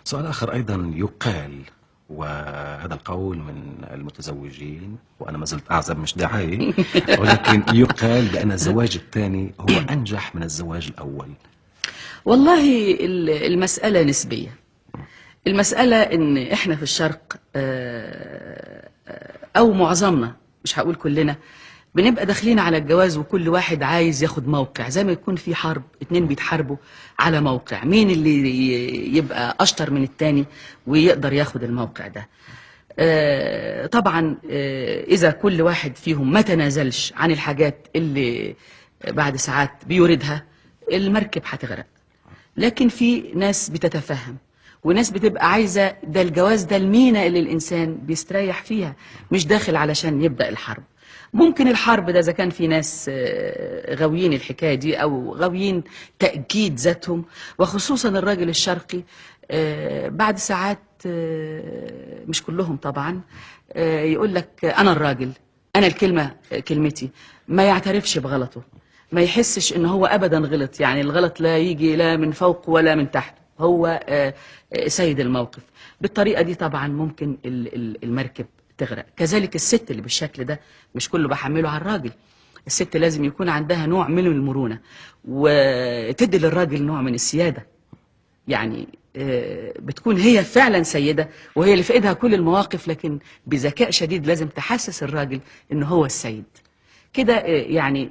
سؤال آخر أيضا يقال، وهذا القول من المتزوجين وأنا ما زلت أعزب مش داعي، ولكن يقال بأن الزواج الثاني هو أنجح من الزواج الأول. والله المسألة نسبية. المسألة إن إحنا في الشرق أو معظمنا، مش هقول كلنا، بنبقى داخلين على الجواز وكل واحد عايز ياخد موقع، زي ما يكون في حرب، اتنين بيتحاربوا على موقع، مين اللي يبقى أشطر من التاني ويقدر ياخد الموقع ده. طبعا إذا كل واحد فيهم ما تنازلش عن الحاجات اللي بعد ساعات بيوردها، المركب هتغرق. لكن في ناس بتتفهم، وناس بتبقى عايزة ده الجواز ده المينا اللي الإنسان بيستريح فيها، مش داخل علشان يبدأ الحرب. ممكن الحرب ده إذا كان في ناس غاويين الحكاية دي أو غاويين تأكيد ذاتهم، وخصوصا الراجل الشرقي بعد ساعات، مش كلهم طبعا، يقول لك أنا الراجل، أنا الكلمة كلمتي، ما يعترفش بغلطه، ما يحسش ان هو ابدا غلط. يعني الغلط لا يجي لا من فوق ولا من تحت، هو سيد الموقف. بالطريقة دي طبعا ممكن المركب تغرق. كذلك الست اللي بالشكل ده مش كله بحمله على الراجل. الست لازم يكون عندها نوع من المرونة، وتدي للراجل نوع من السيادة. يعني بتكون هي فعلا سيدة، وهي اللي في ايدها كل المواقف، لكن بذكاء شديد لازم تحسس الراجل ان هو السيد. كده يعني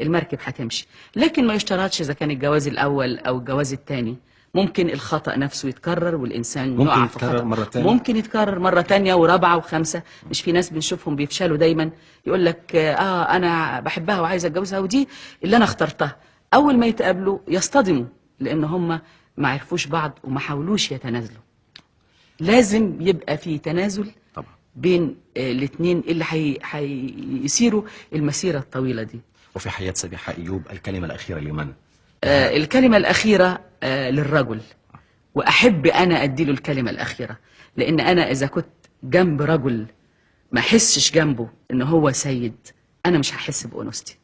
المركب هتمشي. لكن ما يشترطش اذا كان الجواز الاول او الجواز الثاني. ممكن الخطأ نفسه يتكرر والإنسان يقع في خطأ، ممكن يتكرر مرة تانية ورابعة وخمسة. مش في ناس بنشوفهم بيفشلوا دايما، يقول لك أنا بحبها وعايز أتجوزها ودي اللي أنا اخترتها. أول ما يتقابلوا يصطدموا، لأن هم ما عرفوش بعض وما حاولوش يتنازلوا. لازم يبقى في تنازل طبعا بين الاثنين اللي هيسيروا المسيرة الطويلة دي. وفي حياة سميحة أيوب الكلمة الأخيرة لمن؟ الكلمة الأخيرة للرجل، وأحب أنا أديله الكلمة الأخيرة، لأن أنا إذا كنت جنب رجل ما حسش جنبه إن هو سيد، أنا مش هحس بأنوثتي.